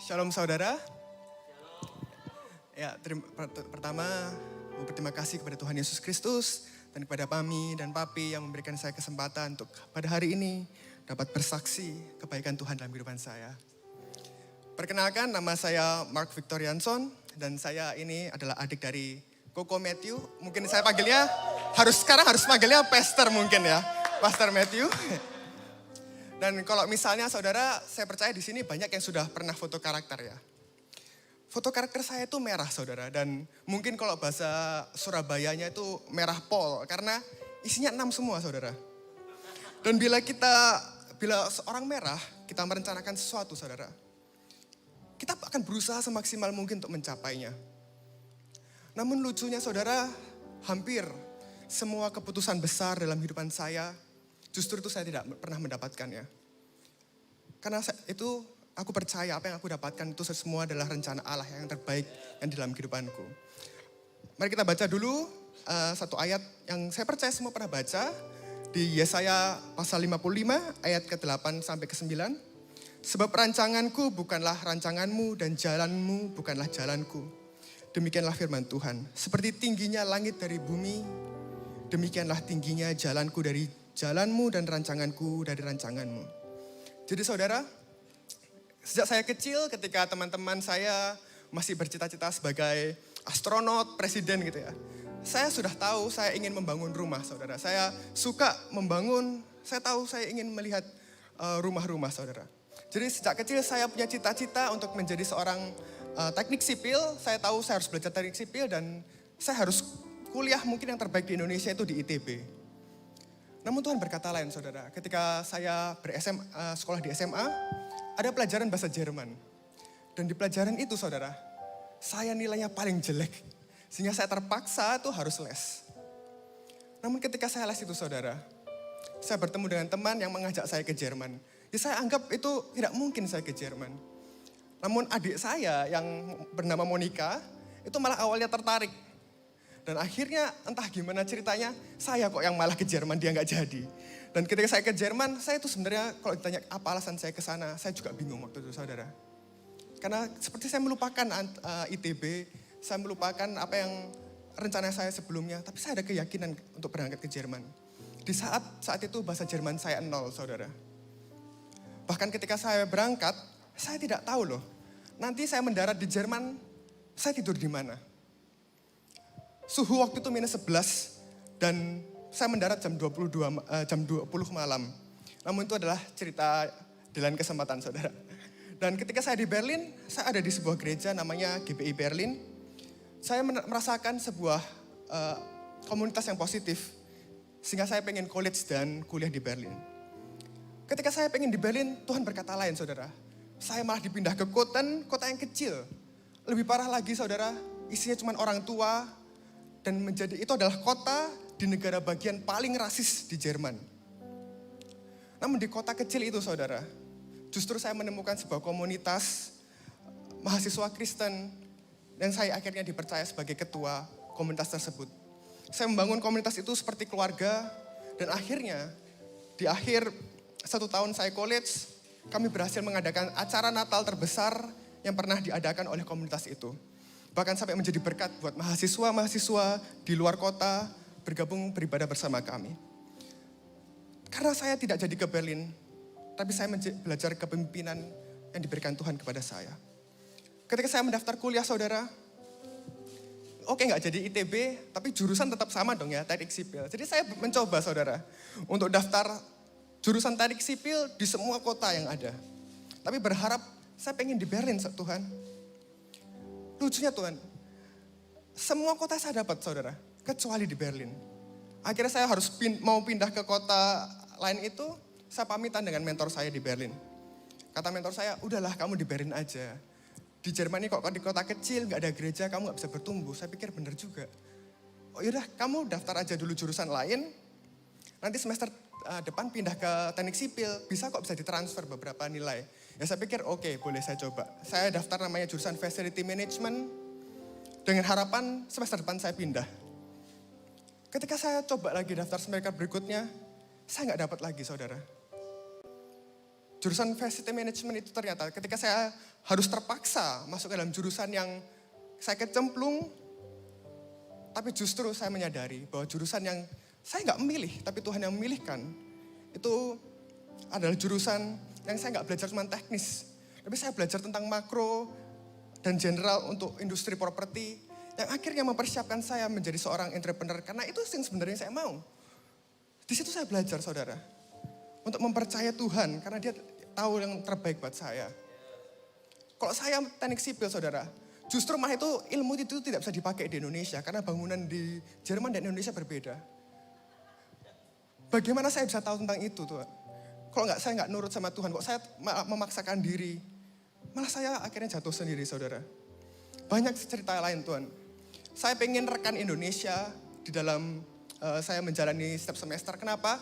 Shalom saudara. Ya, pertama mau berterima kasih kepada Tuhan Yesus Kristus dan kepada Pami dan Papi yang memberikan saya kesempatan untuk pada hari ini dapat bersaksi kebaikan Tuhan dalam kehidupan saya. Perkenalkan, nama saya Mark Victorianson dan saya ini adalah adik dari Koko Matthew. Mungkin saya panggilnya sekarang harus panggilnya Pastor mungkin ya, Pastor Matthew. Dan kalau misalnya saudara, saya percaya di sini banyak yang sudah pernah foto karakter ya. Foto karakter saya itu merah saudara, dan mungkin kalau bahasa Surabayanya itu merah pol, karena isinya 6 semua saudara. Dan bila seorang merah, kita merencanakan sesuatu saudara, kita akan berusaha semaksimal mungkin untuk mencapainya. Namun lucunya saudara, hampir semua keputusan besar dalam kehidupan saya, justru itu saya tidak pernah mendapatkannya. Karena itu aku percaya apa yang aku dapatkan itu semua adalah rencana Allah yang terbaik yang di dalam kehidupanku. Mari kita baca dulu satu ayat yang saya percaya semua pernah baca. Di Yesaya pasal 55 ayat ke-8 sampai ke-9. Sebab rancanganku bukanlah rancanganmu dan jalanmu bukanlah jalanku. Demikianlah firman Tuhan. Seperti tingginya langit dari bumi, demikianlah tingginya jalanku dari jalanmu dan rancanganku dari rancanganmu. Jadi saudara, sejak saya kecil ketika teman-teman saya masih bercita-cita sebagai astronot, presiden gitu ya. Saya sudah tahu saya ingin membangun rumah saudara. Saya suka membangun, saya tahu saya ingin melihat rumah-rumah saudara. Jadi sejak kecil saya punya cita-cita untuk menjadi seorang teknik sipil. Saya tahu saya harus belajar teknik sipil dan saya harus kuliah mungkin yang terbaik di Indonesia itu di ITB. Namun Tuhan berkata lain saudara, ketika saya sekolah di SMA, ada pelajaran bahasa Jerman. Dan di pelajaran itu saudara, saya nilainya paling jelek. Sehingga saya terpaksa tuh harus les. Namun ketika saya les itu saudara, saya bertemu dengan teman yang mengajak saya ke Jerman. Ya saya anggap itu tidak mungkin saya ke Jerman. Namun adik saya yang bernama Monica, itu malah awalnya tertarik. Dan akhirnya entah gimana ceritanya, saya kok yang malah ke Jerman, dia nggak jadi. Dan ketika saya ke Jerman, saya itu sebenarnya kalau ditanya apa alasan saya ke sana, saya juga bingung waktu itu saudara. Karena seperti saya melupakan ITB, saya melupakan apa yang rencana saya sebelumnya, tapi saya ada keyakinan untuk berangkat ke Jerman. Di saat itu bahasa Jerman saya 0 saudara. Bahkan ketika saya berangkat, saya tidak tahu loh, nanti saya mendarat di Jerman, saya tidur di mana. Suhu waktu itu minus 11 dan saya mendarat jam 20 malam. Namun itu adalah cerita di lain kesempatan saudara. Dan ketika saya di Berlin, saya ada di sebuah gereja namanya GBI Berlin. Saya merasakan sebuah komunitas yang positif. Sehingga saya pengen college dan kuliah di Berlin. Ketika saya pengen di Berlin, Tuhan berkata lain saudara. Saya malah dipindah ke Koten, kota yang kecil. Lebih parah lagi saudara, isinya cuma orang tua. Dan itu adalah kota di negara bagian paling rasis di Jerman. Namun di kota kecil itu saudara, justru saya menemukan sebuah komunitas mahasiswa Kristen. Dan saya akhirnya dipercaya sebagai ketua komunitas tersebut. Saya membangun komunitas itu seperti keluarga. Dan akhirnya di akhir 1 tahun saya college, kami berhasil mengadakan acara Natal terbesar yang pernah diadakan oleh komunitas itu. Bahkan sampai menjadi berkat buat mahasiswa-mahasiswa di luar kota bergabung beribadah bersama kami. Karena saya tidak jadi ke Berlin, tapi saya belajar kepemimpinan yang diberikan Tuhan kepada saya. Ketika saya mendaftar kuliah saudara, oke nggak jadi ITB, tapi jurusan tetap sama dong ya, teknik sipil. Jadi saya mencoba saudara, untuk daftar jurusan teknik sipil di semua kota yang ada. Tapi berharap saya pengen di Berlin Tuhan. Lucunya Tuhan, semua kota saya dapat saudara, kecuali di Berlin. Akhirnya saya harus mau pindah ke kota lain itu, saya pamitan dengan mentor saya di Berlin. Kata mentor saya, udahlah kamu di Berlin aja. Di Jerman ini kok di kota kecil, gak ada gereja, kamu gak bisa bertumbuh. Saya pikir benar juga. Oh yaudah, kamu daftar aja dulu jurusan lain, nanti semester depan pindah ke teknik sipil, bisa ditransfer beberapa nilai. Ya saya pikir oke, boleh saya coba. Saya daftar namanya jurusan Facility Management, dengan harapan semester depan saya pindah. Ketika saya coba lagi daftar semester berikutnya, saya nggak dapat lagi saudara. jurusan facility management itu ternyata ketika saya harus terpaksa masuk ke dalam jurusan yang saya kecemplung, tapi justru saya menyadari bahwa jurusan yang saya nggak memilih, tapi Tuhan yang memilihkan, itu adalah jurusan yang saya nggak belajar cuma teknis, tapi saya belajar tentang makro dan general untuk industri properti, yang akhirnya mempersiapkan saya menjadi seorang entrepreneur, karena itu yang sebenarnya saya mau. Di situ saya belajar, saudara, untuk mempercayai Tuhan, karena dia tahu yang terbaik buat saya. Kalau saya teknik sipil, saudara, justru malah itu ilmu itu tidak bisa dipakai di Indonesia, karena bangunan di Jerman dan Indonesia berbeda. Bagaimana saya bisa tahu tentang itu, Tuhan? Kalau saya nggak nurut sama Tuhan, kok saya memaksakan diri, malah saya akhirnya jatuh sendiri, saudara. Banyak cerita lain, Tuhan. Saya pengen rekan Indonesia di dalam saya menjalani setiap semester. Kenapa?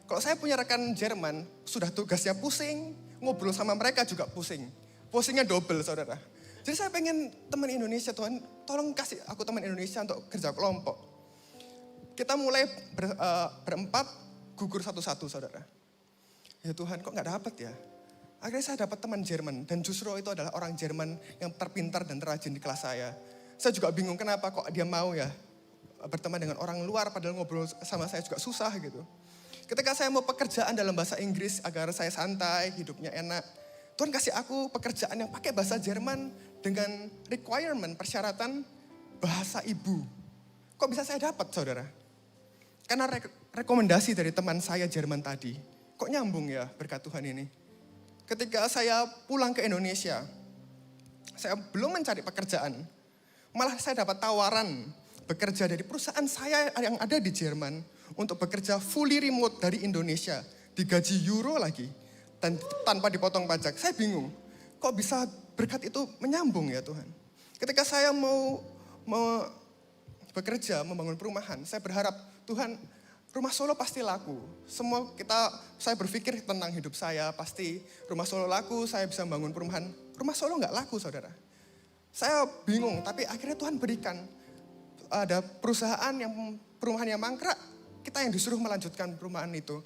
Kalau saya punya rekan Jerman, sudah tugasnya pusing, ngobrol sama mereka juga pusing. Pusingnya double, saudara. Jadi saya pengen teman Indonesia, Tuhan, tolong kasih aku teman Indonesia untuk kerja kelompok. Kita mulai berempat, gugur satu-satu, saudara. Ya Tuhan, kok nggak dapat ya? Akhirnya saya dapat teman Jerman, dan justru itu adalah orang Jerman yang terpintar dan terrajin di kelas saya. Saya juga bingung kenapa kok dia mau ya berteman dengan orang luar, padahal ngobrol sama saya juga susah gitu. Ketika saya mau pekerjaan dalam bahasa Inggris agar saya santai, hidupnya enak, Tuhan kasih aku pekerjaan yang pakai bahasa Jerman dengan requirement, persyaratan bahasa ibu. Kok bisa saya dapat, saudara? Karena rekomendasi dari teman saya Jerman tadi. Kok nyambung ya berkat Tuhan ini? Ketika saya pulang ke Indonesia, saya belum mencari pekerjaan. Malah saya dapat tawaran bekerja dari perusahaan saya yang ada di Jerman untuk bekerja fully remote dari Indonesia. Digaji euro lagi dan tanpa dipotong pajak. Saya bingung, kok bisa berkat itu menyambung ya Tuhan? Ketika saya mau bekerja, membangun perumahan, saya berharap Tuhan, rumah Solo pasti laku. Saya berpikir tentang hidup saya, pasti rumah Solo laku, saya bisa membangun perumahan. Rumah Solo nggak laku, saudara. Saya bingung, tapi akhirnya Tuhan berikan. Ada perusahaan perumahan yang mangkrak, kita yang disuruh melanjutkan perumahan itu.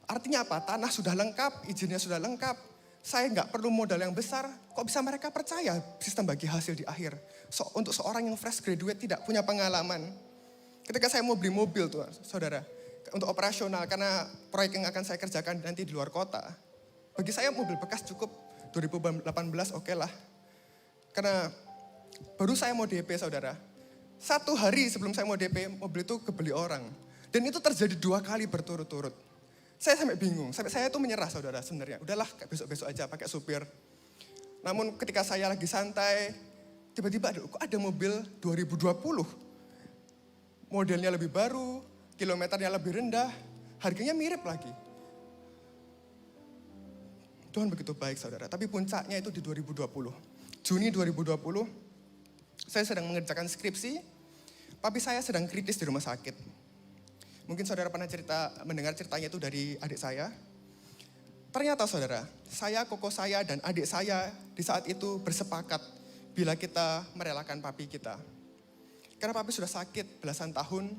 Artinya apa? Tanah sudah lengkap, izinnya sudah lengkap. Saya nggak perlu modal yang besar, kok bisa mereka percaya sistem bagi hasil di akhir. Untuk seorang yang fresh graduate tidak punya pengalaman. Ketika saya mau beli mobil tuh, saudara, untuk operasional, karena proyek yang akan saya kerjakan nanti di luar kota. Bagi saya mobil bekas cukup 2018 oke lah. Karena baru saya mau DP, saudara. 1 hari sebelum saya mau DP, mobil itu kebeli orang. Dan itu terjadi 2 kali berturut-turut. Saya sampai bingung, sampai saya itu menyerah, saudara, sebenarnya. Udahlah, besok-besok aja pakai supir. Namun ketika saya lagi santai, tiba-tiba kok ada mobil 2020. Modelnya lebih baru, kilometernya lebih rendah, harganya mirip lagi. Tuhan begitu baik, saudara. Tapi puncaknya itu di 2020. Juni 2020, saya sedang mengerjakan skripsi, papi saya sedang kritis di rumah sakit. Mungkin saudara pernah mendengar ceritanya itu dari adik saya. Ternyata saudara, saya, koko saya, dan adik saya di saat itu bersepakat bila kita merelakan papi kita. Karena papi sudah sakit belasan tahun,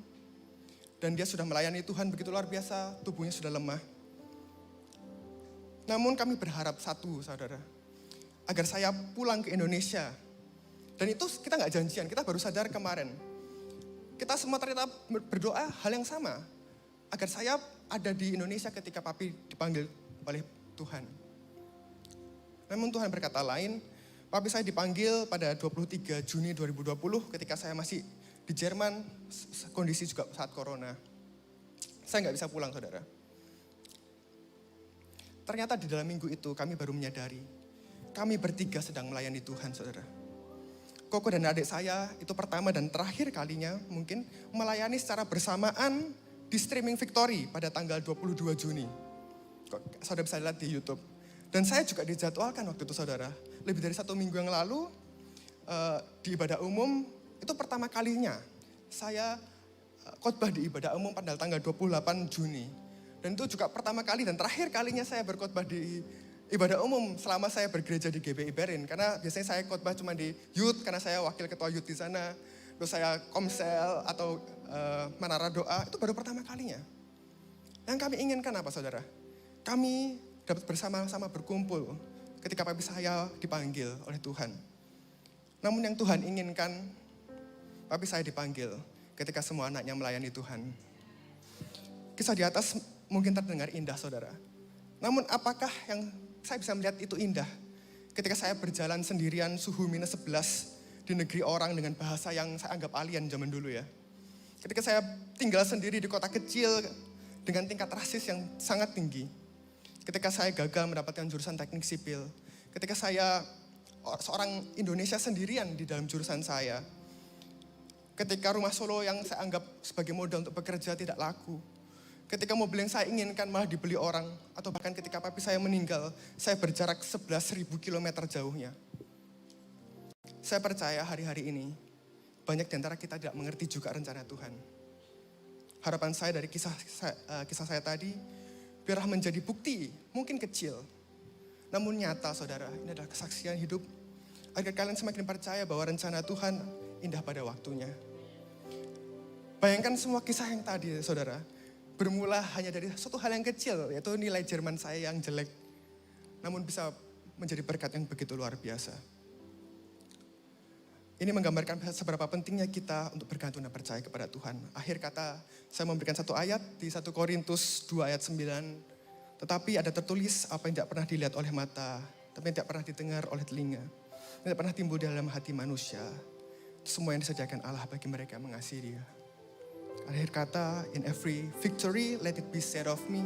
dan dia sudah melayani Tuhan begitu luar biasa, tubuhnya sudah lemah. Namun kami berharap satu, saudara, agar saya pulang ke Indonesia. Dan itu kita nggak janjian, kita baru sadar kemarin. Kita semua ternyata berdoa hal yang sama. Agar saya ada di Indonesia ketika papi dipanggil oleh Tuhan. Namun Tuhan berkata lain, papi saya dipanggil pada 23 Juni 2020 ketika saya masih di Jerman, kondisi juga saat corona. Saya nggak bisa pulang, saudara. Ternyata di dalam minggu itu kami baru menyadari, kami bertiga sedang melayani Tuhan, saudara. Koko dan adik saya itu pertama dan terakhir kalinya mungkin melayani secara bersamaan di streaming Victory pada tanggal 22 Juni. Saudara bisa lihat di YouTube. Dan saya juga dijadwalkan waktu itu, saudara. Lebih dari 1 minggu yang lalu di ibadah umum, itu pertama kalinya saya khotbah di ibadah umum pada tanggal 28 Juni. Dan itu juga pertama kali dan terakhir kalinya saya berkhotbah di ibadah umum selama saya bergereja di GBI Berin. Karena biasanya saya khotbah cuma di youth, karena saya wakil ketua youth di sana. Terus saya komsel atau menara doa, itu baru pertama kalinya. Yang kami inginkan apa, saudara? Kami dapat bersama-sama berkumpul ketika papi saya dipanggil oleh Tuhan. Namun yang Tuhan inginkan, papi saya dipanggil ketika semua anaknya melayani Tuhan. Kisah di atas mungkin terdengar indah, saudara. Namun apakah yang saya bisa melihat itu indah? Ketika saya berjalan sendirian suhu -11 di negeri orang dengan bahasa yang saya anggap alien zaman dulu ya. Ketika saya tinggal sendiri di kota kecil dengan tingkat rasis yang sangat tinggi. Ketika saya gagal mendapatkan jurusan teknik sipil. Ketika saya seorang Indonesia sendirian di dalam jurusan saya. Ketika rumah Solo yang saya anggap sebagai modal untuk bekerja tidak laku. Ketika mobil yang saya inginkan malah dibeli orang. Atau bahkan ketika papi saya meninggal, saya berjarak 11.000 km jauhnya. Saya percaya hari-hari ini, banyak di antara kita tidak mengerti juga rencana Tuhan. Harapan saya dari kisah saya tadi, biarlah menjadi bukti, mungkin kecil. Namun nyata, saudara, ini adalah kesaksian hidup. Agar kalian semakin percaya bahwa rencana Tuhan indah pada waktunya. Bayangkan semua kisah yang tadi, saudara. Bermula hanya dari suatu hal yang kecil, yaitu nilai Jerman saya yang jelek. Namun bisa menjadi berkat yang begitu luar biasa. Ini menggambarkan seberapa pentingnya kita untuk bergantung dan percaya kepada Tuhan. Akhir kata, saya memberikan satu ayat di 1 Korintus 2 ayat 9. Tetapi ada tertulis apa yang tidak pernah dilihat oleh mata, tapi yang tidak pernah didengar oleh telinga. Tidak pernah timbul di dalam hati manusia. Semua yang disediakan Allah bagi mereka yang mengasihi Dia. Akhir kata, in every victory, let it be said of me,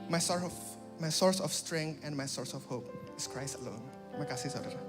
my source of strength and my source of hope is Christ alone. Terima kasih, saudara.